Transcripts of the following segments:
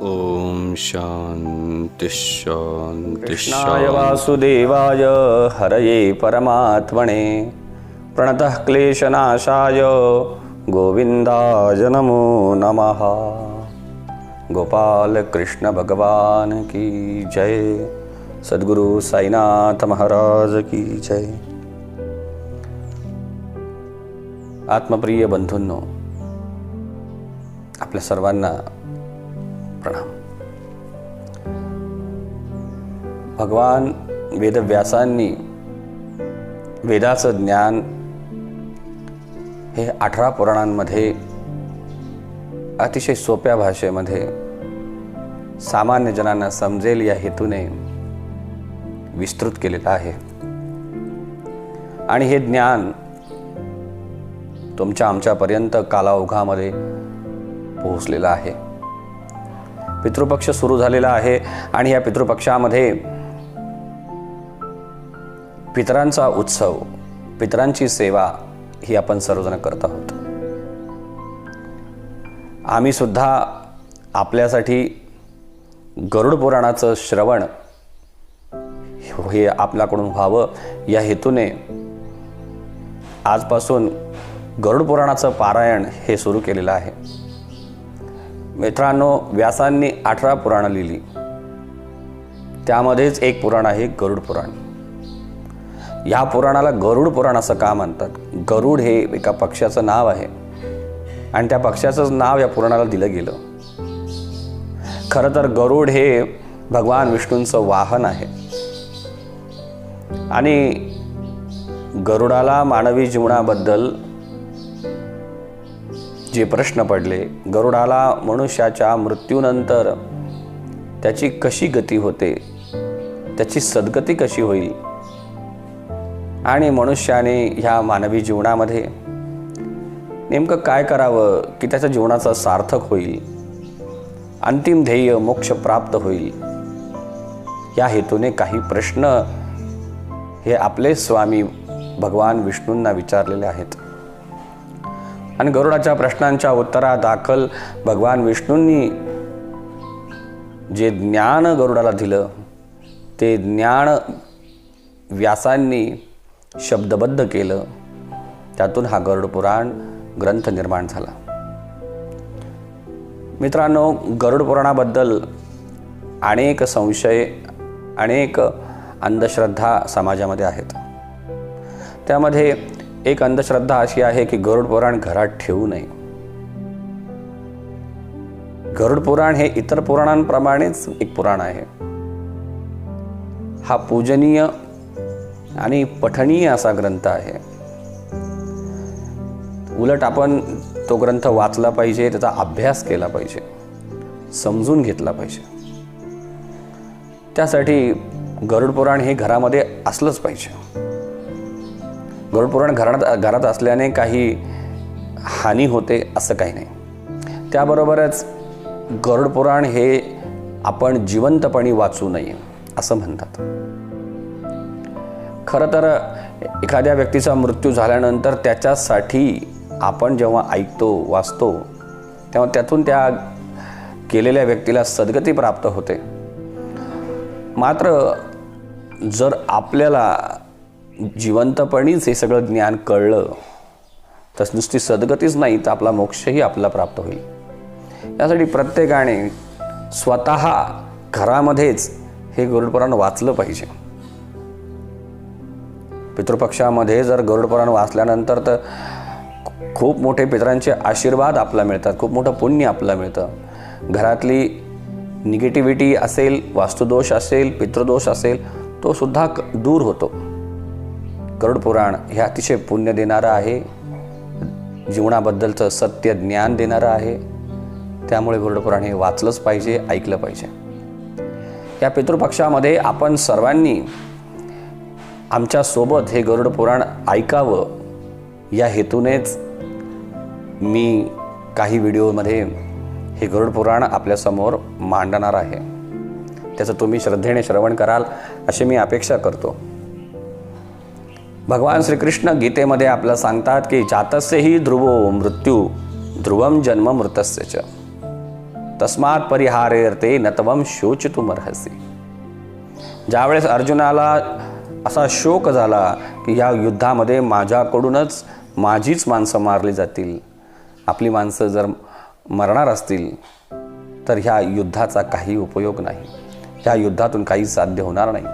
ओम शांति शांति कृष्णाय वासुदेवाय हरये परमात्मने प्रणतः क्लेशनाशाय गोविंदाय नमो नमः। गोपाल कृष्ण भगवान की जय। सद्गुरु साईनाथ महाराज की जय। आत्मप्रिय बंधूंनो, आपल्या सर्वांना प्रणाम। भगवान वेदव्यासांनी वेदाचं ज्ञान हे 18 पुराणांमध्ये अतिशय सोप्या भाषेमध्ये सामान्य जनांना समजेल या हेतूने विस्तृत केलेलं आहे आणि हे ज्ञान तुमच्या आमच्यापर्यंत कालाओघामध्ये पोहोचलेलं आहे। पितृपक्ष सुरू झालेला आहे आणि या पितृपक्षामध्ये पितरांचा उत्सव, पितरांची सेवा ही आपण सर्वजण करत आहोत। आम्ही सुद्धा आपल्यासाठी गरुड पुराणाचं श्रवण हे आपल्याकडून व्हावं या हेतूने आजपासून गरुड पुराणाचं पारायण हे सुरू केलेलं आहे। मित्रांनो, व्यासांनी 18 पुराणं लिहिली, त्यामध्येच एक पुराण आहे गरुड पुराण। या पुराणाला गरुड पुराण असं का म्हणतात? गरुड हे एका पक्ष्याचं नाव आहे आणि त्या पक्ष्याचंच नाव या पुराणाला दिलं गेलं। खरं तर गरुड हे भगवान विष्णूंचं वाहन आहे आणि गरुडाला मानवी जीवनाबद्दल जे प्रश्न पडले, गरुडाला मनुष्याच्या मृत्यूनंतर त्याची कशी गती होते, त्याची सद्गती कशी होईल आणि मनुष्याने ह्या मानवी जीवनामध्ये नेमकं काय करावं की त्याच्या जीवनाचा सार्थक होईल, अंतिम ध्येय मोक्ष प्राप्त होईल, या हेतूने काही प्रश्न हे आपले स्वामी भगवान विष्णूंना विचारलेले आहेत आणि गरुडाच्या प्रश्नांच्या उत्तरादाखल भगवान विष्णूंनी जे ज्ञान गरुडाला दिलं ते ज्ञान व्यासांनी शब्दबद्ध केलं। त्यातून हा गरुड पुराण ग्रंथ निर्माण झाला। मित्रांनो, गरुड पुराणाबद्दल अनेक संशय, अनेक अंधश्रद्धा समाजामध्ये आहेत। त्यामध्ये एक अंधश्रद्धा अशी आहे की गरुड पुराण घरात ठेवू नये। गरुड पुराण हे इतर पुराणांप्रमाणेच एक पुराण आहे। हा पूजनीय आणि पठणीय असा ग्रंथ आहे। उलट आपण तो ग्रंथ वाचला पाहिजे, त्याचा अभ्यास केला पाहिजे, समजून घेतला पाहिजे। त्यासाठी गरुड पुराण हे घरामध्ये असलंच पाहिजे। गरुड पुराण घरात असल्याने काही हानी होते असं काही नाही। त्याबरोबरच गरुड पुराण हे आपण जिवंतपणी वाचू नये असं म्हणतात। खरं तर एखाद्या व्यक्तीचा मृत्यू झाल्यानंतर त्याच्यासाठी आपण जेव्हा ऐकतो, वाचतो, तेव्हा त्यातून त्या केलेल्या व्यक्तीला सद्गती प्राप्त होते। मात्र जर आपल्याला जिवंतपणीच हे सगळं ज्ञान कळलं तर नुसती सद्गतीच नाही तर आपला मोक्षही आपला प्राप्त होईल। यासाठी प्रत्येकाने स्वतः घरामध्येच हे गरुड पुराण वाचलं पाहिजे। पितृपक्षामध्ये जर गरुड पुराण वाचल्यानंतर तर खूप मोठे पितरांचे आशीर्वाद आपल्याला मिळतात, खूप मोठं पुण्य आपल्याला मिळतं। घरातली निगेटिव्हिटी असेल, वास्तुदोष असेल, पितृदोष असेल, तो सुद्धा दूर होतो। गरुड पुराण हे अतिशय पुण्य देणारं आहे, जीवनाबद्दलचं सत्य ज्ञान देणारं आहे। त्यामुळे गरुड पुराण हे वाचलंच पाहिजे, ऐकलं पाहिजे। या पितृपक्षामध्ये आपण सर्वांनी आमच्या सोबत हे गरुड पुराण ऐकावं या हेतूनेच मी काही व्हिडिओमध्ये हे गरुड पुराण आपल्यासमोर मांडणार आहे। त्याचं तुम्ही श्रद्धेने श्रवण कराल अशी मी अपेक्षा करतो। भगवान श्रीकृष्ण गीतेमध्ये आपल्याला सांगतात की जातस्य ही ध्रुवो मृत्यू ध्रुवम जन्म मृतस्य च। तस्मात परिहारेर्ते न तवं शोचितुमर्हसि. ज्यावेळेस अर्जुनाला असा शोक झाला की या युद्धामध्ये माझ्याकडूनच माझीच माणसं मारली जातील, आपली माणसं जर मरणार असतील तर ह्या युद्धाचा काही उपयोग नाही, ह्या युद्धातून काही साध्य होणार नाही,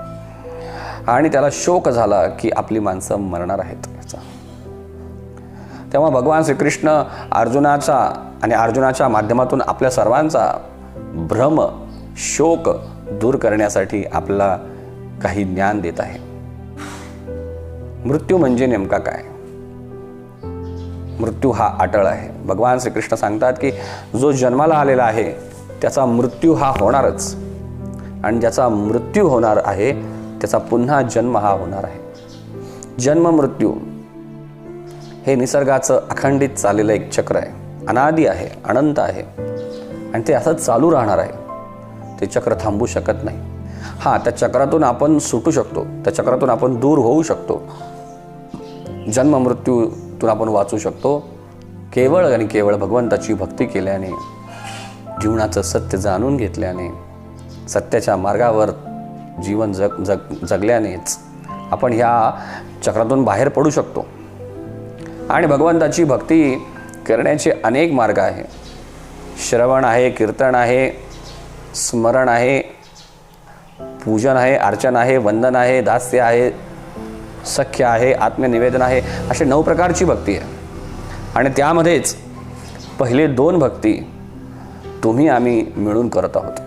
आणि त्याला शोक झाला की आपली माणसं मरणार आहेत याचा. तेव्हा भगवान श्रीकृष्ण अर्जुनाच्या माध्यमातून आपल्या सर्वांचा भ्रम शोक दूर करण्यासाठी आपल्याला काही ज्ञान देत आहे. मृत्यू म्हणजे नेमका काय? मृत्यू हा अटळ आहे. भगवान श्रीकृष्ण सांगतात की जो जन्माला आलेला आहे त्याचा मृत्यू हा होणारच, आणि ज्याचा मृत्यू होणार आहे त्याचा पुन्हा जन्म हा होणार आहे. जन्म मृत्यू हे निसर्गाचं अखंडित चाललेलं एक चक्र आहे, अनादी आहे, अनंत आहे, आणि ते असंच चालू राहणार आहे. ते चक्र थांबू शकत नाही. हां, त्या चक्रातून आपण सुटू शकतो, त्या चक्रातून आपण दूर होऊ शकतो, जन्म मृत्यूतून आपण वाचू शकतो केवळ आणि केवळ भगवंताची भक्ती केल्याने, जीवनाचं सत्य जाणून घेतल्याने, सत्याच्या मार्गावर जीवन जगल्यानेच आपण ह्या चक्रातून बाहेर पडू शकतो. आणि भगवंताची भक्ती करण्याचे अनेक मार्ग आहे. श्रवण आहे, कीर्तन आहे, स्मरण आहे, पूजन आहे, अर्चन आहे, वंदन आहे, दास्य आहे, सख्य आहे, आत्मनिवेदन आहे, असे 9 प्रकारची भक्ती आहे. आणि त्यामध्येच पहिले 2 भक्ती आम्ही मिळून करत आहोत.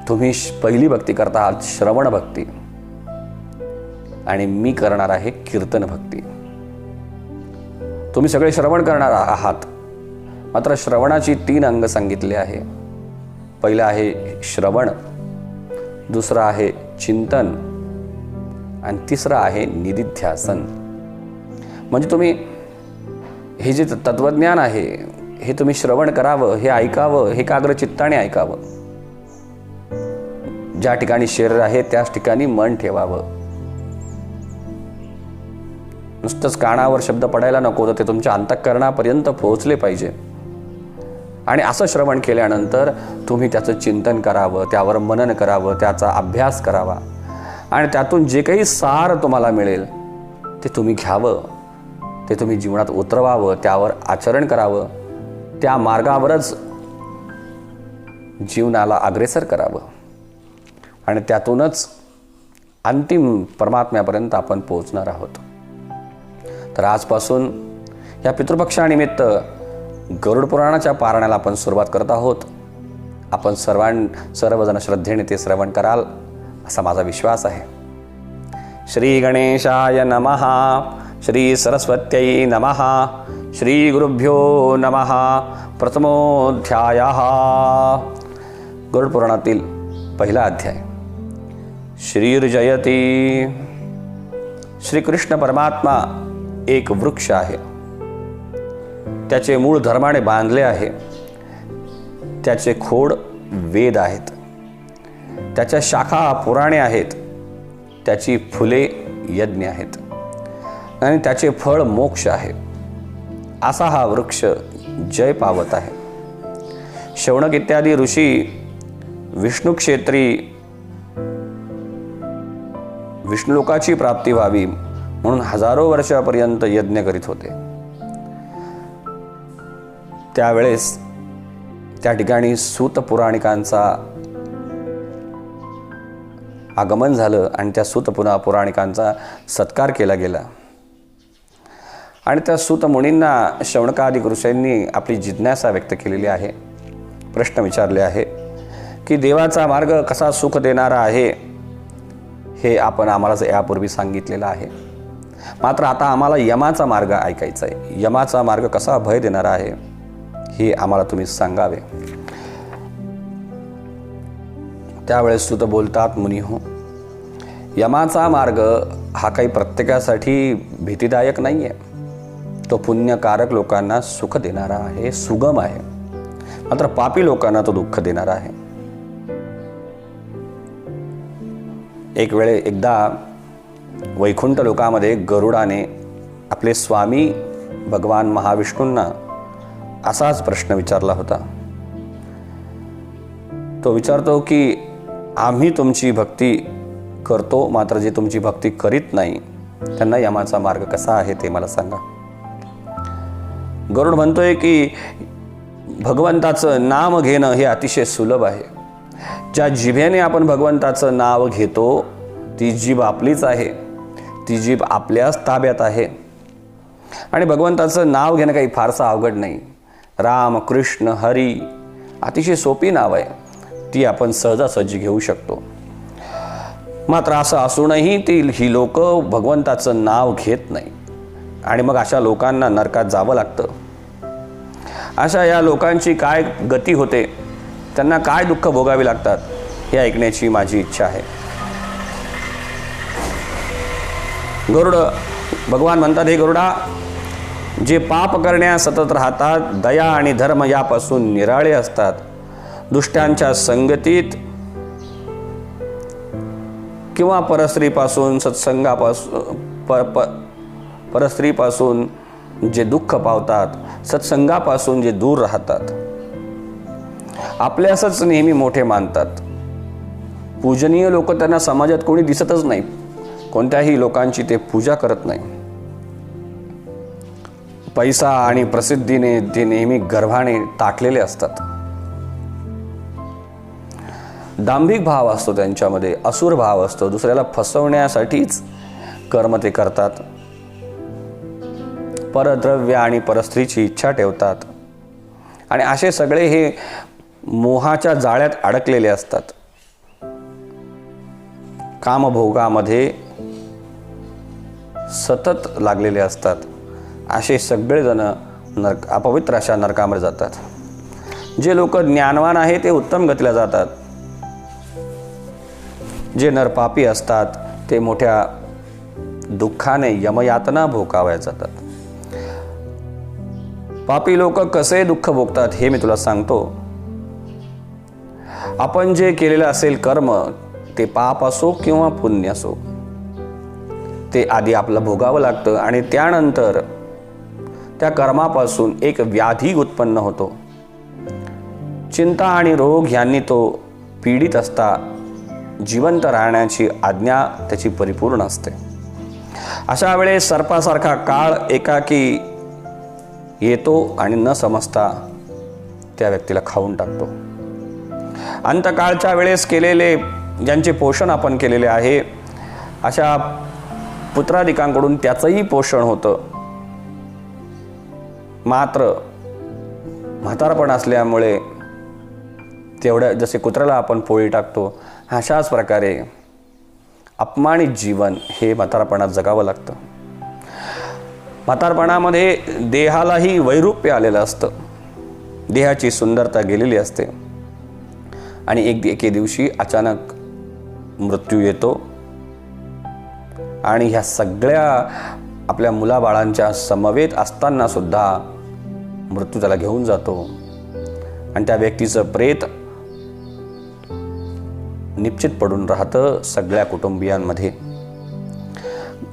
तुम्ही पहिली भक्ती करता आहात श्रवण भक्ती, आणि मी करणार आहे कीर्तन भक्ती. तुम्ही सगळे श्रवण करणार आहात, मात्र श्रवणाची 3 अंग सांगितले आहे. पहिलं आहे श्रवण, दुसरं आहे चिंतन, आणि तिसरं आहे निदिध्यासन. म्हणजे तुम्ही हे जे तत्वज्ञान आहे हे तुम्ही श्रवण करावं, हे ऐकावं, हे एकाग्र चित्ताने ऐकावं. ज्या ठिकाणी शरीर आहे त्याच ठिकाणी मन ठेवावं. नुसतंच कानावर शब्द पडायला नको, तर ते तुमच्या अंतःकरणापर्यंत पोहोचले पाहिजे. आणि असं श्रवण केल्यानंतर तुम्ही त्याचं चिंतन करावं, त्यावर मनन करावं, त्याचा अभ्यास करावा, आणि त्यातून जे काही सार तुम्हाला मिळेल ते तुम्ही घ्यावं, ते तुम्ही जीवनात उतरवावं, त्यावर आचरण करावं, त्या मार्गावरच जीवनाला अग्रेसर करावं, आणि त्यातूनच अंतिम परमात्म्यापर्यंत आपण पोहोचणार आहोत. तर आजपासून या पितृपक्षानिमित्त गरुड पुराणाच्या पारायणाला आपण सुरुवात करत आहोत. आपण सर्वजण श्रद्धेने ते श्रवण कराल असा माझा विश्वास आहे. श्री गणेशाय नमः, श्री सरस्वत्यै नमः, श्री गुरुभ्यो नमः. प्रथमोऽध्यायः. गरुड पुराणातील पहिला अध्याय. श्रीर्जयती. श्रीकृष्ण परमात्मा एक वृक्ष आहे. त्याचे मूळ धर्माने बांधले आहे. त्याचे खोड वेद आहेत. त्याच्या शाखा पुराणे आहेत. त्याची फुले यज्ञ आहेत, आणि त्याचे फळ मोक्ष आहे. असा हा वृक्ष जय पावत आहे. शौनक इत्यादी ऋषी विष्णू क्षेत्री विष्णुलोकाची प्राप्ती व्हावी म्हणून हजारो वर्षापर्यंत यज्ञ करीत होते. त्यावेळेस त्या ठिकाणी सूत पुराणिकांचा आगमन झालं, आणि त्या सूत पुराणिकांचा सत्कार केला गेला. आणि त्या सूत मुनींना शौनकादिक ऋषींनी आपली जिज्ञासा व्यक्त केलेली आहे. प्रश्न विचारले आहे की देवाचा मार्ग कसा सुख देणारा आहे हे आपण आम्हाला यापूर्वी सांगितलेलं आहे, मात्र आता आम्हाला यमाचा मार्ग ऐकायचा आहे. यमाचा मार्ग कसा भय देणारा आहे हे आम्हाला तुम्ही सांगावे. त्यावेळेस सुत बोलतात, मुनी हो, यमाचा मार्ग हा काही प्रत्येकासाठी भीतीदायक नाही आहे. तो पुण्यकारक लोकांना सुख देणारा आहे, सुगम आहे, मात्र पापी लोकांना तो दुःख देणारा आहे. एकदा वैकुंठ लोकामध्ये गरुडाने आपले स्वामी भगवान महाविष्णूंना असाच प्रश्न विचारला होता. तो विचारतो की आम्ही तुमची भक्ती करतो, मात्र जे तुमची भक्ती करीत नाही त्यांना यमाचा मार्ग कसा आहे ते मला सांगा. गरुड म्हणतोय की भगवंताचं नाम घेणं हे अतिशय सुलभ आहे. ज्या जिभेने आपण भगवंताचं नाव घेतो ती जीभ आपलीच आहे, ती जीभ आपल्याच ताब्यात आहे. आणि भगवंताचं नाव घेणं काही फारसं अवघड नाही. राम, कृष्ण, हरी अतिशय सोपी नाव आहे, ती आपण सहजासहजी घेऊ शकतो. मात्र असं असूनही ही लोक भगवंताचं नाव घेत नाही आणि मग अशा लोकांना नरकात जावं लागतं. अशा या लोकांची काय गती होते, त्यांना काय दुःख भोगावी लागतात हे ऐकण्याची माझी इच्छा आहे. गरुड भगवान म्हणतात, हे गरुडा, जे पाप करण्यास सतत राहतात, दया आणि धर्म यापासून निराळे असतात, दुष्टांच्या संगतीत किंवा परस्त्रीपासून परस्त्रीपासून जे दुःख पावतात, सत्संगापासून जे दूर राहतात, आपल्यासच नेहमी मोठे मानतात. पूजनीय लोक त्यांना समाजात कोणी दिसतच नाही, कोणत्याही लोकांची ते पूजा करत नाही. पैसा आणि प्रसिद्धीने ते नेहमी गर्भाने ताटलेले असतात. दांभिक भाव असतो त्यांच्यामध्ये, असुर भाव असतो, दुसऱ्याला फसवण्यासाठीच कर्म ते करतात. परद्रव्य आणि परस्त्रीची इच्छा ठेवतात आणि असे सगळे हे मोहाच्या जाळ्यात अडकलेले असतात. कामभोगामध्ये सतत लागलेले असतात. असे सगळेजण अपवित्र अशा नरकामध्ये जातात. जे लोक ज्ञानवान आहे ते उत्तम गतीला जातात. जे नरपापी असतात ते मोठ्या दुःखाने यमयातना भोगाव्या जातात. पापी लोक कसे दुःख भोगतात हे मी तुला सांगतो. आपण जे केलेलं असेल कर्म, ते पाप असो किंवा पुण्य असो, ते आधी आपलं भोगावं लागतं आणि त्यानंतर त्या कर्मापासून एक व्याधी उत्पन्न होतो. चिंता आणि रोग यांनी तो पीडित असता जिवंत राहण्याची आज्ञा त्याची परिपूर्ण असते. अशा वेळेस सर्पासारखा काळ एकाकी येतो आणि न समजता त्या व्यक्तीला खाऊन टाकतो. अंतकाळच्या वेळेस केलेले, ज्यांचे पोषण आपण केलेले आहे, अशा पुत्राधिकांकडून त्याचंही पोषण होतं. मात्र म्हातारपण असल्यामुळे तेवढ्या, जसे कुत्र्याला आपण पोळी टाकतो, अशाच प्रकारे अपमानित जीवन हे म्हातारपणात जगावं लागतं. म्हातारपणामध्ये देहालाही वैरूप्य आलेलं असतं, देहाची सुंदरता गेलेली असते आणि एके दिवशी अचानक मृत्यू येतो आणि ह्या सगळ्या आपल्या मुलाबाळांच्या समवेत असताना सुद्धा मृत्यू त्याला घेऊन जातो आणि त्या व्यक्तीचं प्रेत निश्चित पडून राहतं सगळ्या कुटुंबियांमध्ये.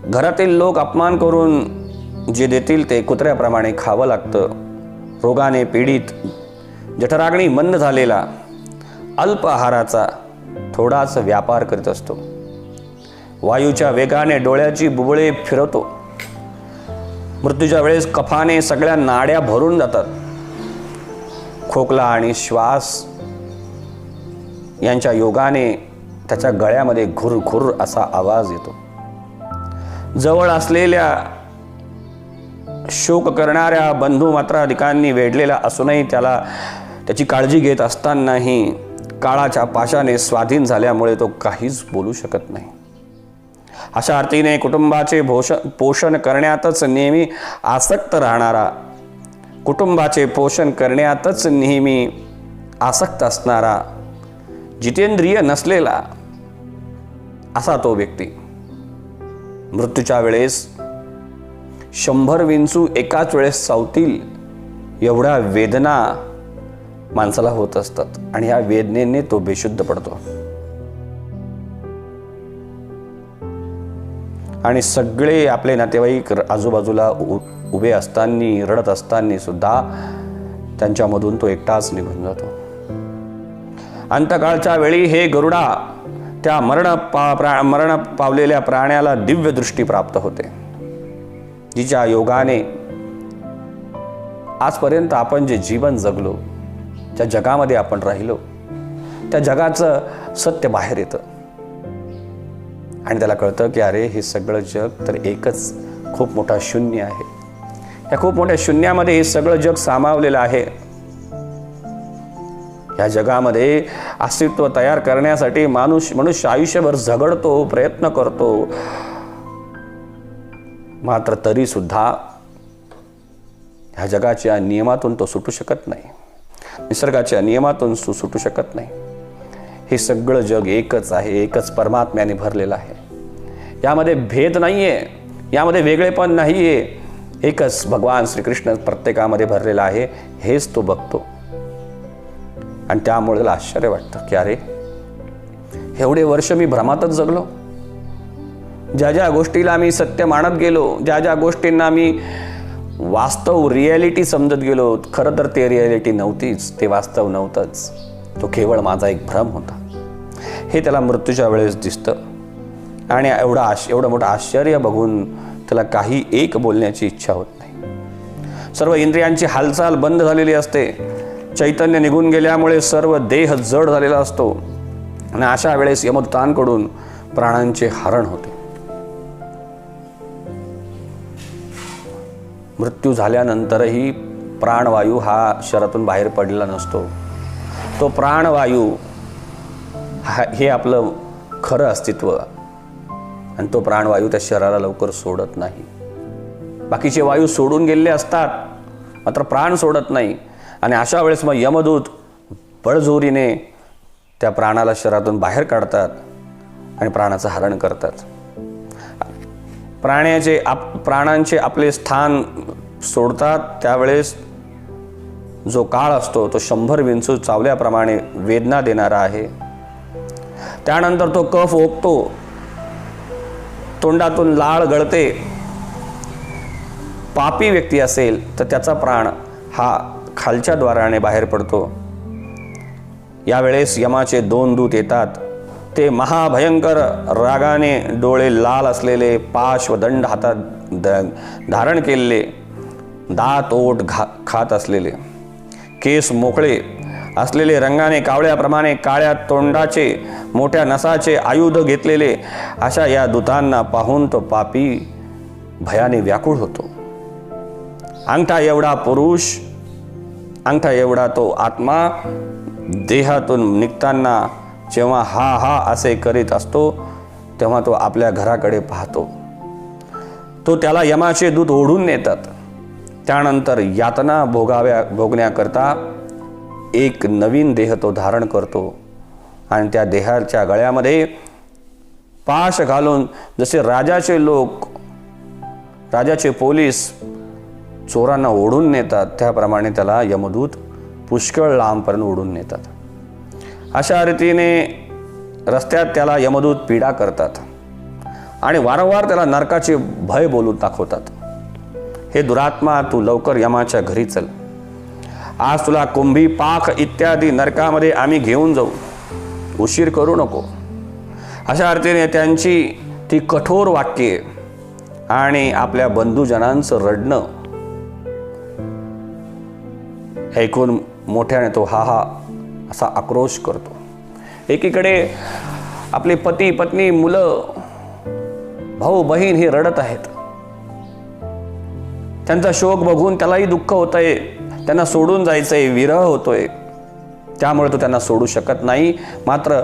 घरातील लोक अपमान करून जे देतील ते कुत्र्याप्रमाणे खावं लागतं. रोगाने पीडित, जठराग्नी मंद झालेला, अल्प आहाराचा थोडाच व्यापार करीत असतो. वायूच्या वेगाने डोळ्याची बुबुळे फिरवतो. मृत्यूच्या वेळेस कफाने सगळ्या नाड्या भरून जातात. खोकला आणि श्वास यांच्या योगाने त्याच्या गळ्यामध्ये घुरघुर असा आवाज येतो. जवळ असलेल्या शोक करणाऱ्या बंधू मात्राधिकांनी वेढलेला असूनही त्याची काळजी घेत असतानाही काळाच्या पाशाने स्वाधीन झाल्यामुळे तो काहीच बोलू शकत नाही. अशा अर्थीने कुटुंबाचे पोषण करण्यातच नेहमी आसक्त राहणारा, कुटुंबाचे पोषण करण्यातच नेहमी आसक्त असणारा, जितेंद्रिय नसलेला असा तो व्यक्ती मृत्यूच्या वेळेस 100 विंचू एकाच वेळेस चावतील एवढ्या वेदना माणसाला होत असतात आणि ह्या वेदनेने तो बेशुद्ध पडतो. आणि सगळे आपले नातेवाईक आजूबाजूला उभे असताना, रडत असताना सुद्धा त्यांच्यामधून तो एकटाच निघून जातो. अंतकाळच्या वेळी हे गरुडा त्या मरण पावलेल्या प्राण्याला दिव्य दृष्टी प्राप्त होते, जिच्या योगाने आजपर्यंत आपण जे जीवन जगलो, ज्या जगामध्ये आपण राहिलो, त्या जगाचं सत्य बाहेर येतं आणि त्याला कळतं की अरे हे सगळं जग तर एकच खूप मोठा शून्य आहे. या खूप मोठ्या शून्यामध्ये हे सगळं जग सामावलेलं आहे. या जगामध्ये अस्तित्व तयार करण्यासाठी मनुष्य आयुष्यभर झगडतो, प्रयत्न करतो, मात्र तरी सुद्धा ह्या जगाच्या नियमातून तो सुटू शकत नाही, निसर्गाच्या नियमातून सुटू शकत नाही. हे सगळं जग एकच आहे, एकच परमात्म्याने भरलेलं आहे. यामध्ये भेद नाहीये, यामध्ये वेगळेपण नाहीये. एकच भगवान श्रीकृष्ण प्रत्येकामध्ये भरलेला आहे, हेच तो बघतो. आणि त्यामुळे त्याला आश्चर्य वाटतं की अरे एवढे वर्ष मी भ्रमातच जगलो. ज्या ज्या गोष्टीला मी सत्य मानत गेलो, ज्या ज्या गोष्टींना मी वास्तव रिॲलिटी समजत गेलो, खरं तर ते रिॲलिटी नव्हतीच, ते वास्तव नव्हतंच. तो केवळ माझा एक भ्रम होता. हे त्याला मृत्यूच्या वेळेस दिसतं आणि एवढं मोठं आश्चर्य बघून त्याला काही एक बोलण्याची इच्छा होत नाही. सर्व इंद्रियांची हालचाल बंद झालेली असते. चैतन्य निघून गेल्यामुळे सर्व देह जड झालेला असतो आणि अशा वेळेस यमदूतांकडून प्राणांचे हरण होते. मृत्यू झाल्यानंतरही प्राणवायू हा शरीरातून बाहेर पडलेला नसतो. तो प्राणवायू हे आपलं खरं अस्तित्व आणि तो प्राणवायू त्या शरीराला लवकर सोडत नाही. बाकीचे वायू सोडून गेलेले असतात, मात्र प्राण सोडत नाही. आणि अशा वेळेस मग यमदूत बळजोरीने त्या प्राणाला शरीरातून बाहेर काढतात आणि प्राणाचं हरण करतात. प्राणांचे आपले स्थान सोडतात त्यावेळेस जो काळ असतो तो 100 विंचू चावल्याप्रमाणे वेदना देणारा आहे. त्यानंतर तो कफ ओकतो, तोंडातून लाळ गळते. पापी व्यक्ती असेल तर त्याचा प्राण हा खालच्या द्वाराने बाहेर पडतो. यावेळेस यमाचे 2 दूत येतात. ते महाभयंकर रागाने डोळे लाल असलेले, पाश व दंड हातात धारण केलेले, दात ओठ खात असलेले, केस मोकळे असलेले, रंगाने कावळ्याप्रमाणे काळ्या तोंडाचे, मोठ्या नसाचे आयुध घेतलेले अशा या दूतांना पाहून तो पापी भयाने व्याकुळ होतो. अंगठा एवढा पुरुष, अंगठा एवढा तो आत्मा देहातून निघताना जेव्हा हा हा असे करीत असतो तेव्हा तो आपल्या घराकडे पाहतो. तो त्याला यमाचे दूत ओढून नेतात. त्यानंतर यातना भोगण्याकरता एक नवीन देह तो धारण करतो आणि त्या देहाच्या गळ्यामध्ये पाश घालून जसे राजाचे पोलीस चोरांना ओढून नेतात त्याप्रमाणे त्याला यमदूत पुष्कळ लांबपर्यंत ओढून नेतात. अशा रीतीने रस्त्यात त्याला यमदूत पीडा करतात आणि वारंवार त्याला नरकाचे भय बोलून दाखवतात. हे दुरात्मा, तू लवकर यमाच्या घरी चल. आज तुला कुंभी, पाख इत्यादी नरकामध्ये आम्ही घेऊन जाऊ, उशीर करू नको. अशा अर्थीने त्यांची ती कठोर वाक्ये आणि आपल्या बंधुजनांचं रडणं ऐकून मोठ्याने तो हा हा असा आक्रोश करतो. एकीकडे आपले पती, पत्नी, मुलं, भाऊ, बहीण हे रडत आहेत. त्यांचा शोक बघून त्यालाही दुःख होतंय. त्यांना सोडून जायचंय, विरह होतोय. त्यामुळे तो त्यांना सोडू शकत नाही. मात्र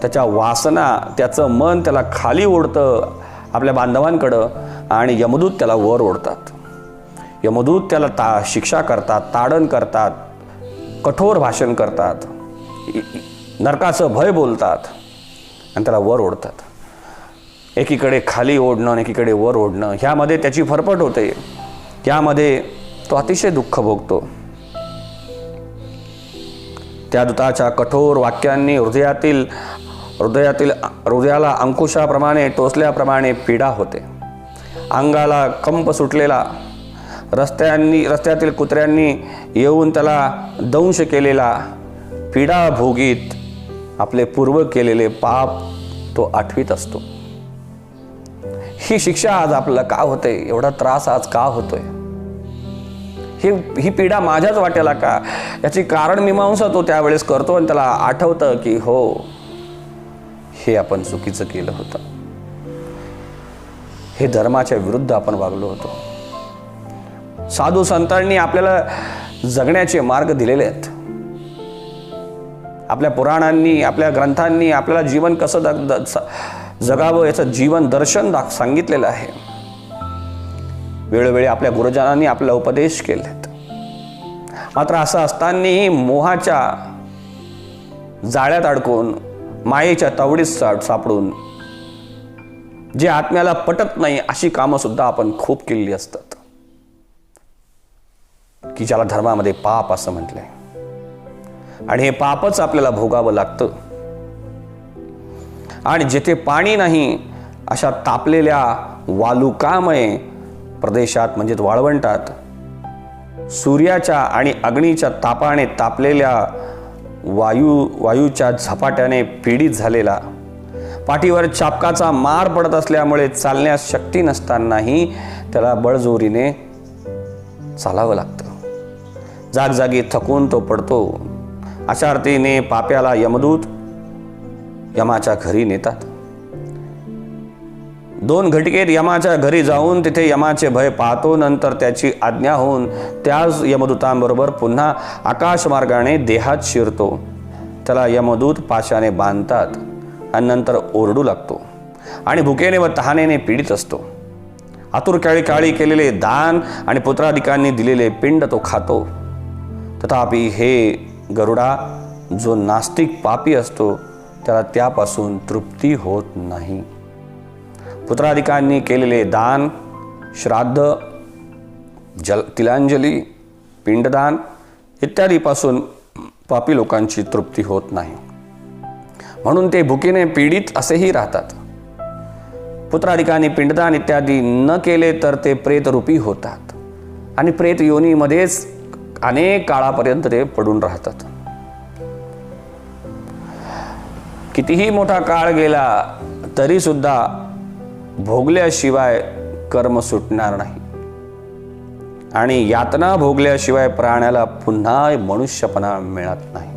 त्याच्या वासना, त्याचं मन त्याला खाली ओढतं आपल्या बांधवांकडं आणि यमदूत त्याला वर ओढतात. यमदूत त्याला शिक्षा करतात, ताडण करतात, कठोर भाषण करतात, नरकाचं भय बोलतात आणि त्याला वर ओढतात. एकीकडे खाली ओढणं आणि एकीकडे वर ओढणं, ह्यामध्ये त्याची फरफट होते. यामध्ये तो अतिशय दुःख भोगतो. त्या दूताच्या कठोर वाक्यांनी हृदयाला अंकुशाप्रमाणे टोचल्याप्रमाणे पीडा होते. अंगाला कंप सुटलेला, रस्त्यातील कुत्र्यांनी येऊन त्याला दंश केलेला, पीडा भोगीत आपले पूर्व केलेले पाप तो आठवीत असतो. ही शिक्षा आज आपल्याला का होते, एवढा त्रास आज का होतोय, ही पीडा माझ्याच वाट्याला का, याची कारण मीमांसा तो त्यावेळेस करतो आणि त्याला आठवतं की हो, हे आपण चुकीचं केलं होतं, हे धर्माच्या विरुद्ध आपण वागलो होतो. साधू संतांनी आपल्याला जगण्याचे मार्ग दिलेले आहेत. आपल्या पुराणांनी, आपल्या ग्रंथांनी आपल्याला जीवन कसं जगावं याचं जीवन दर्शन सांगितलेलं आहे. वेळोवेळी आपल्या गुरुजनांनी आपल्याला उपदेश केलेत. मात्र असं असतानाही मोहाच्या जाळ्यात अडकून, मायेच्या तावडीत सापडून जे आत्म्याला पटत नाही अशी कामं सुद्धा आपण खूप केलेली असतात, की ज्याला धर्मामध्ये पाप असं म्हटलंय. आणि हे पापच आपल्याला भोगावं लागतं. आणि जिथे पाणी नाही अशा तापलेल्या वालुकामय प्रदेशात, म्हणजे वाळवंटात, सूर्याच्या आणि अग्नीच्या तापाने तापलेल्या वायूच्या झपाट्याने पीडित झालेला, पाठीवर चापकाचा मार पडत असल्यामुळे चालण्यास शक्ती नसतानाही त्याला बळजोरीने चालावं लागतं. जागजागी थकून तो पडतो. अशा अर्थीने पाप्याला यमदूत यमाच्या घरी नेतात. 2 घटिकेत यमाच्या घरी जाऊन तिथे यमाचे भय पाहतो. नंतर त्याची आज्ञा होऊन त्याच यमदूतांबरोबर पुन्हा आकाशमार्गाने देहात शिरतो. त्याला यमदूत पाशाने बांधतात आणि नंतर ओरडू लागतो आणि भुकेने व तहानेने पीडित असतो. आतुर काळी केलेले दान आणि पुत्राधिकांनी दिलेले पिंड तो खातो. तथापि हे गरुडा, जो नास्तिक पापी असतो त्याला त्यापासून तृप्ती होत नाही. पुत्राधिकांनी केलेले दान, श्राद्ध, तिलांजली, पिंडदान इत्यादीपासून पापी लोकांची तृप्ती होत नाही. म्हणून ते भुकेने पीडित असेही राहतात. पुत्राधिकांनी पिंडदान इत्यादी न केले तर ते प्रेतरूपी होतात आणि प्रेत योनीमध्येच अनेक काळापर्यंत ते पडून राहतात. कितीही मोठा काळ गेला तरी सुद्धा भोगल्याशिवाय कर्म सुटणार नाही आणि यातना भोगल्याशिवाय प्राण्याला पुन्हा मनुष्यपणा मिळत नाही.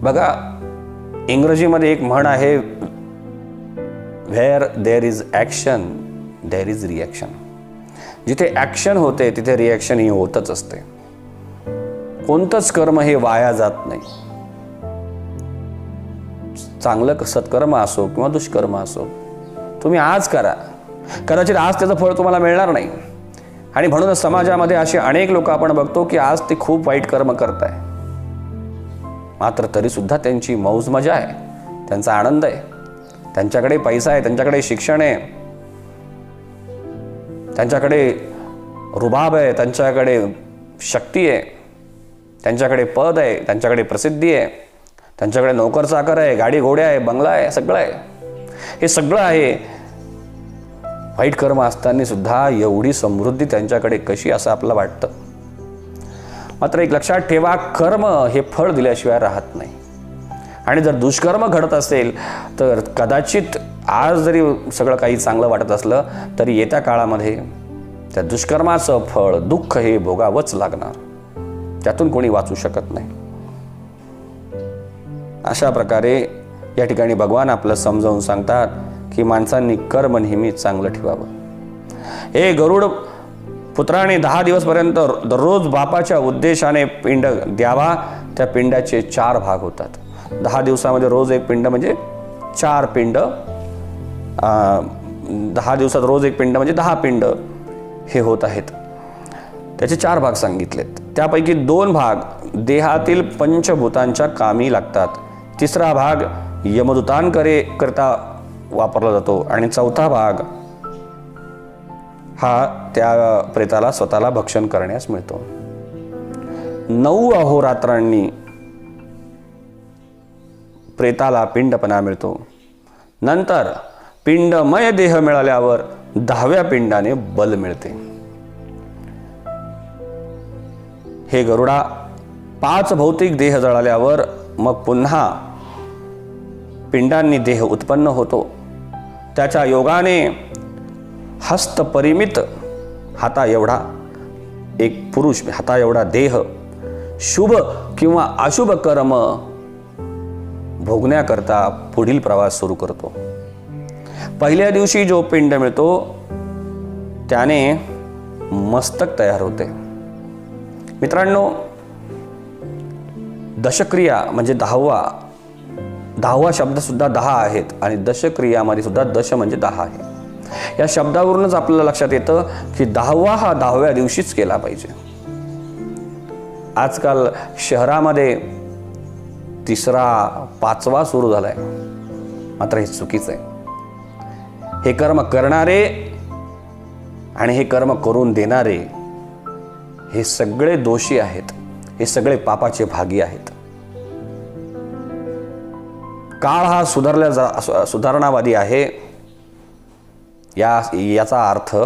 बघा, इंग्रजीमध्ये एक म्हण आहे, where there is action there is reaction. जिथे ॲक्शन होते तिथे रिॲक्शन ही होतच असते. कोणतंच कर्म हे वाया जात नाही. चांगलं सत्कर्म असो किंवा दुष्कर्म असो, तुम्ही आज करा, कदाचित आज त्याचं फळ तुम्हाला मिळणार नाही. आणि म्हणूनच समाजामध्ये असे अनेक लोक आपण बघतो की आज ते खूप वाईट कर्म करत आहे, मात्र तरी सुद्धा त्यांची मौज मजा आहे, त्यांचा आनंद आहे, त्यांच्याकडे पैसा आहे, त्यांच्याकडे शिक्षण आहे, त्यांच्याकडे रुबाब आहे, त्यांच्याकडे शक्ती आहे, त्यांच्याकडे पद आहे, त्यांच्याकडे प्रसिद्धी आहे, त्यांच्याकडे नोकर चाकर आहे, गाडी घोडे आहे, बंगला आहे, सगळं आहे. हे सगळं आहे. वाईट कर्म असताना सुद्धा एवढी समृद्धी त्यांच्याकडे कशी असं आपल्याला वाटतं. मात्र एक लक्षात ठेवा, कर्म हे फळ दिल्याशिवाय राहत नाही. आणि जर दुष्कर्म घडत असेल तर कदाचित आज जरी सगळं काही चांगलं वाटत असलं तरी येत्या काळामध्ये त्या दुष्कर्माचं फळ, दुःख हे भोगावंच लागणार. त्यातून कोणी वाचू शकत नाही. अशा प्रकारे या ठिकाणी भगवान आपलं समजावून सांगतात की माणसांनी कर्म नेहमी चांगलं ठेवावं. हे गरुड पुत्राने 10 दिवसपर्यंत दररोज बापाच्या उद्देशाने पिंड द्यावा. त्या पिंडाचे 4 भाग होतात. 10 दिवसामध्ये रोज एक पिंड म्हणजे 4 पिंड. 10 दिवसात रोज एक पिंड म्हणजे 10 पिंड हे होत आहेत. त्याचे 4 भाग सांगितलेत. त्यापैकी 2 भाग देहातील पंचभूतांच्या कामी लागतात. 3रा भाग यमदूतांकरिता वापरला जातो आणि 4था भाग हा त्या प्रेताला स्वतःला भक्षण करण्यास मिळतो. 9 अहोरात्रांनी प्रेताला पिंडपणा मिळतो. नंतर पिंडमय देह मिळाल्यावर 10व्या पिंडाने बल मिळते. हे गरुडा, 5 भौतिक देह जळाल्यावर मग पुन्हा पिंडांनी देह उत्पन्न होतो. त्याच्या योगाने हस्तपरिमित हाता एवढा एक पुरुष, हाता एवढा देह शुभ किंवा अशुभ कर्म भोगण्याकरता पुढील प्रवास सुरू करतो. पहिल्या दिवशी जो पिंड मिळतो त्याने मस्तक तयार होते. मित्रांनो, दशक्रिया म्हणजे 10वा शब्द सुद्धा 10 आहेत आणि दशक्रियामध्ये सुद्धा दश म्हणजे 10 आहे. या शब्दावरूनच आपल्याला लक्षात येतं की 10वा हा 10व्या दिवशीच केला पाहिजे. आजकाल शहरामध्ये 3रा 5वा सुरू झालाय, मात्र हे चुकीचं आहे. हे कर्म करणारे आणि हे कर्म करून देणारे हे सगळे दोषी आहेत, हे सगळे पापाचे भागी आहेत. काळ हा सुधारणावादी आहे. याचा अर्थ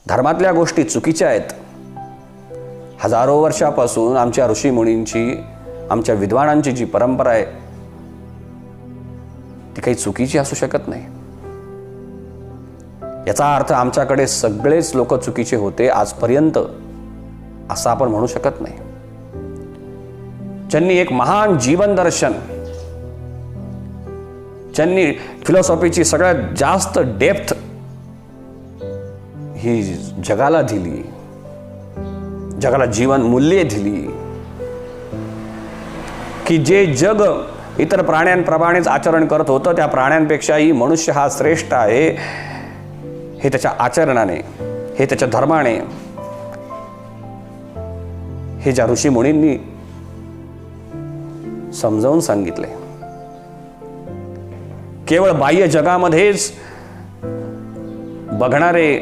धर्मातल्या गोष्टी चुकीच्या आहेत. हजारो वर्षापासून आमच्या ऋषीमुनींची, आमच्या विद्वानांची जी परंपरा आहे ती काही चुकीची असू शकत नाही. याचा अर्थ आमच्याकडे सगळेच लोक चुकीचे होते आजपर्यंत असं आपण म्हणू शकत नाही. ज्यांनी एक महान जीवन दर्शन, ज्यांनी फिलॉसॉफीची सगळ्यात जास्त डेप्थ ही जगाला दिली, जगाला जीवन मूल्ये दिली, की जे जग इतर प्राण्यांप्रमाणेच आचरण करत होतं त्या प्राण्यांपेक्षाही मनुष्य हा श्रेष्ठ आहे, हे त्याच्या आचरणाने, हे त्याच्या धर्माने, हे ज्या ऋषी मुनींनी समजावून सांगितले. केवळ बाह्य जगामध्येच बघणारे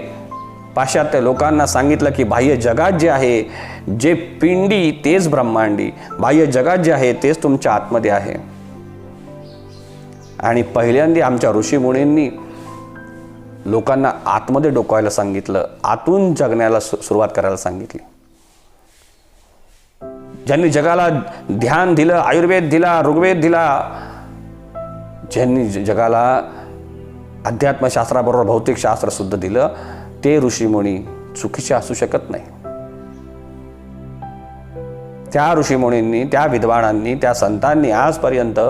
पाश्चात्य लोकांना सांगितलं की बाह्य जगात जे आहे, जे पिंडी तेच ब्रह्मांडी, बाह्य जगात जे आहे तेच तुमच्या आतमध्ये आहे. आणि पहिल्यांदा आमच्या ऋषी मुनींनी लोकांना आतमध्ये डोकावायला सांगितलं, आतून जगण्याला सुरुवात करायला सांगितली. ज्यांनी जगाला ध्यान दिलं, आयुर्वेद दिला, ऋग्वेद दिला, ज्यांनी जगाला अध्यात्मशास्त्राबरोबर भौतिकशास्त्र सुद्धा दिलं, ते ऋषीमुनी चुकीचे असू शकत नाही. त्या ऋषीमुनींनी, त्या विद्वानांनी, त्या संतांनी आजपर्यंत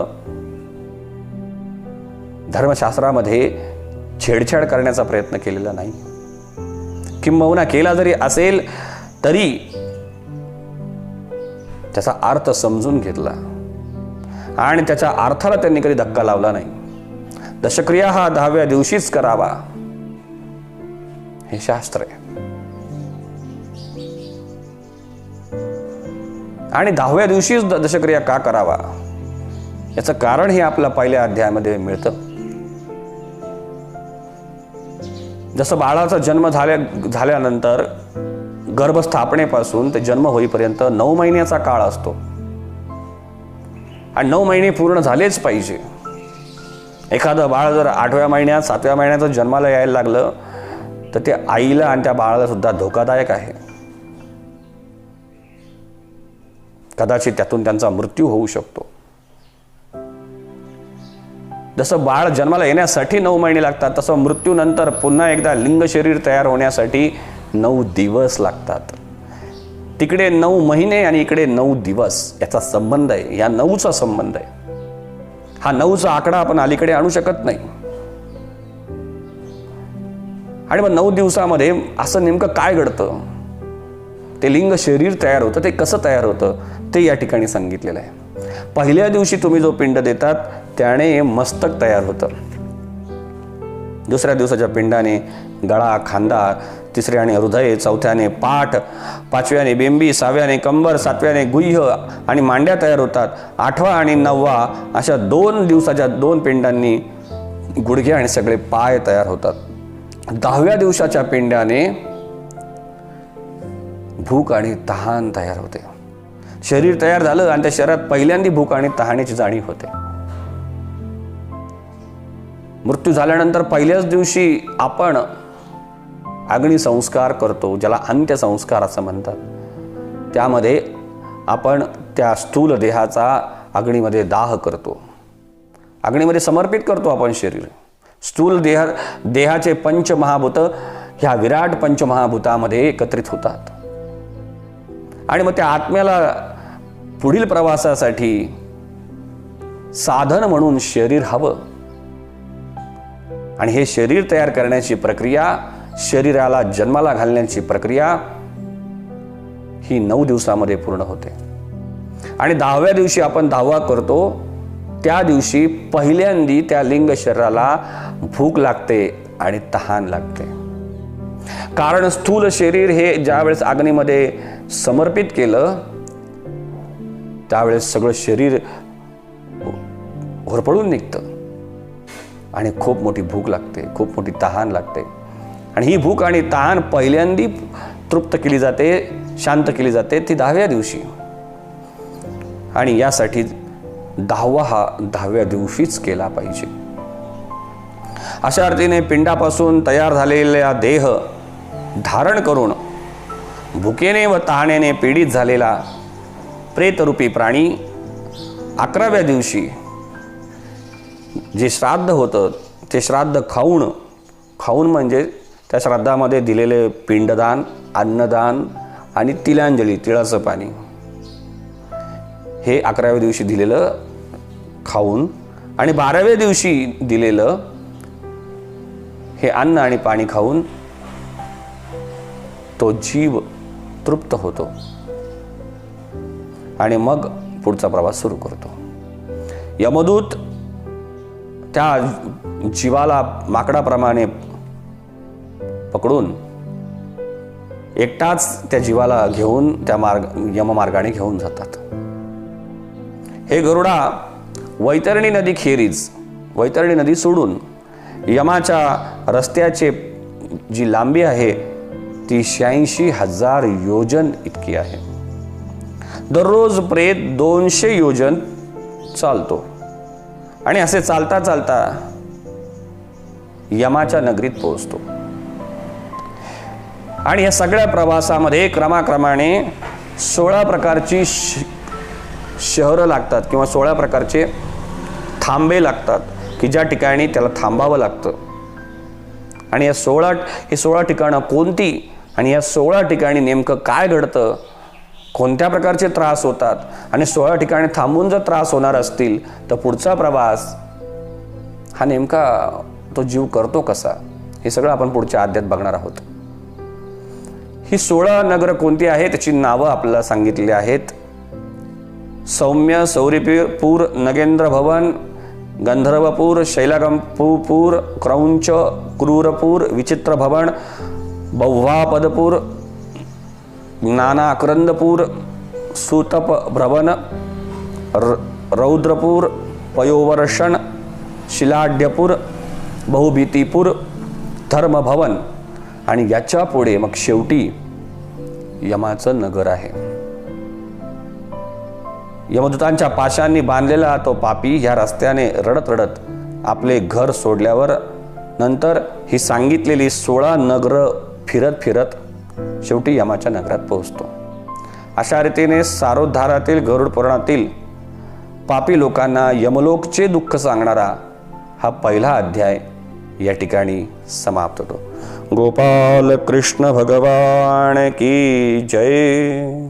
धर्मशास्त्रामध्ये छेडछाड करण्याचा प्रयत्न केलेला नाही. किंबहुना केला जरी असेल तरी त्याचा अर्थ समजून घेतला आणि त्याच्या अर्थाला त्यांनी कधी धक्का लावला नाही. दशक्रिया हा 10व्या दिवशीच करावा हे शास्त्र आहे. आणि 10व्या दिवशीच दशक्रिया का करावा याचं कारण हे आपल्या पहिल्या अध्यायामध्ये मिळतं. जसं बाळाचा जन्म झाल्यानंतर गर्भस्थापनेपासून ते जन्म होईपर्यंत 9 महिन्याचा काळ असतो आणि 9 महिने पूर्ण झालेच पाहिजे. एखादं बाळ जर 8व्या महिन्यात 7व्या महिन्यात जन्माला यायला लागलं तर ते आईला आणि त्या बाळाला सुद्धा धोकादायक आहे. कदाचित त्यातून त्यांचा मृत्यू होऊ शकतो. जसं बाळ जन्माला येण्यासाठी 9 महिने लागतात, तसं मृत्यूनंतर पुन्हा एकदा लिंग शरीर तयार होण्यासाठी 9 दिवस लागतात. तिकडे 9 महिने आणि इकडे 9 दिवस याचा संबंध आहे, या 9चा संबंध आहे. हा 9चा आकडा आपण अलीकडे आणू शकत नाही. आणि मग 9 दिवसामध्ये असं नेमकं काय घडतं, ते लिंग शरीर तयार होतं, ते कसं तयार होतं ते या ठिकाणी सांगितलेलं आहे. पहिल्या दिवशी तुम्ही जो पिंड देतात त्याने मस्तक तयार होतं. दुसऱ्या दिवसाच्या पिंडाने गळा, खांदा, तिसऱ्याने हृदय, चौथ्याने पाठ, 5व्याने बेंबी, 6व्याने कंबर, 7व्याने गुह्य आणि मांड्या तयार होतात. 8वा आणि 9वा अशा 2 दिवसाच्या 2 पिंडांनी गुडघे आणि सगळे पाय तयार होतात. 10व्या दिवसाच्या पिंडाने भूक आणि तहान तयार होते. शरीर तयार झालं आणि त्या शरीरात पहिल्यांदा भूक आणि तहानेची जाणीव होते. मृत्यू झाल्यानंतर पहिल्याच दिवशी आपण अग्निसंस्कार करतो, ज्याला अंत्यसंस्कार असं म्हणतात. त्यामध्ये आपण त्या स्थूल देहाचा अग्नीमध्ये दाह करतो, अग्नीमध्ये समर्पित करतो आपण शरीर. स्थूल देहाचे पंचमहाभूत ह्या विराट पंचमहाभूतामध्ये एकत्रित होतात आणि मग त्या आत्म्याला पुढील प्रवासासाठी साधन म्हणून शरीर हवं. आणि हे शरीर तयार करण्याची प्रक्रिया, शरीराला जन्माला घालण्याची प्रक्रिया ही 9 दिवसामध्ये पूर्ण होते. आणि 10व्या दिवशी आपण दावा करतो, त्या दिवशी पहिल्यांदी त्या लिंग शरीराला भूक लागते आणि तहान लागते. कारण स्थूल शरीर हे ज्यावेळेस अग्नीमध्ये समर्पित केलं त्यावेळेस सगळं शरीर होरपळून निघतं आणि खूप मोठी भूक लागते, खूप मोठी तहान लागते. आणि ही भूक आणि तहान पहिल्यांदी तृप्त केली जाते, शांत केली जाते ती 10व्या दिवशी. आणि यासाठी 10वा हा 10व्या दिवशीच केला पाहिजे. अशा अर्थीने पिंडापासून तयार झालेला देह धारण करून भुकेने व तहानेने पीडित झालेला प्रेतरूपी प्राणी 11व्या दिवशी जे श्राद्ध होतं ते श्राद्ध खाऊन म्हणजे त्या श्राद्धामध्ये दिलेले पिंडदान, अन्नदान आणि तिलांजली, तिळाचं पाणी, हे 11व्या दिवशी दिलेलं खाऊन आणि 12व्या दिवशी दिलेलं हे अन्न आणि पाणी खाऊन तो जीव तृप्त होतो आणि मग पुढचा प्रवास सुरू करतो. यमदूत त्या जीवाला माकडाप्रमाणे पकडून एकटाच त्या जीवाला घेऊन त्या यममार्गाने घेऊन जातात. हे गरुडा, वैतरणी नदी खेरीज, वैतरणी नदी सोडून यमाच्या रस्त्याचे जी लांबी आहे ती 86,000 योजन इतकी आहे. दररोज प्रेत 200 योजन चालतो आणि असे चालता चालता यमाच्या नगरीत पोहोचतो. आणि या सगळ्या प्रवासामध्ये क्रमाक्रमाने 16 प्रकारची शहरं लागतात किंवा 16 प्रकारचे थांबे लागतात की ज्या ठिकाणी त्याला थांबावं लागतं. आणि हे 16 ठिकाणं कोणती आणि या 16 ठिकाणी नेमकं काय घडतं, कोणत्या प्रकारचे त्रास होतात आणि 16 ठिकाणी थांबून जर त्रास होणार असतील तर पुढचा प्रवास हा नेमका तो जीव करतो कसा, हे सगळं आपण पुढच्या अध्यायात बघणार आहोत. ही 16 नगर कोणती आहेत त्याची नावं आपल्याला सांगितलेली आहेत. सौम्य, सौरीपूर, नगेंद्र भवन, गंधर्वपूर, शैलगंपूर, क्रौंच, क्रूरपूर, विचित्र भवन, बौव्हापदपूर, ज्ञानाक्रंदपूर, सुतप भ्रवन, रौद्रपूर, पयोवर्षण, शिलाढ्यपूर, बहुभीतीपूर, धर्मभवन आणि याच्या पुढे मग शेवटी यमाचं नगर आहे. यमदूतांच्या पाशांनी बांधलेला तो पापी ह्या रस्त्याने रडत रडत आपले घर सोडल्यावर नंतर ही सांगितलेली 16 नगर फिरत फिरत शेवटी यमाच्या नगरात पोहोचतो. अशा रीतीने सारोद्धारातील गरुड पुराणातील पापी लोकांना यमलोकचे दुःख सांगणारा हा पहिला अध्याय या ठिकाणी समाप्त होतो. गोपाल कृष्ण भगवान की जय.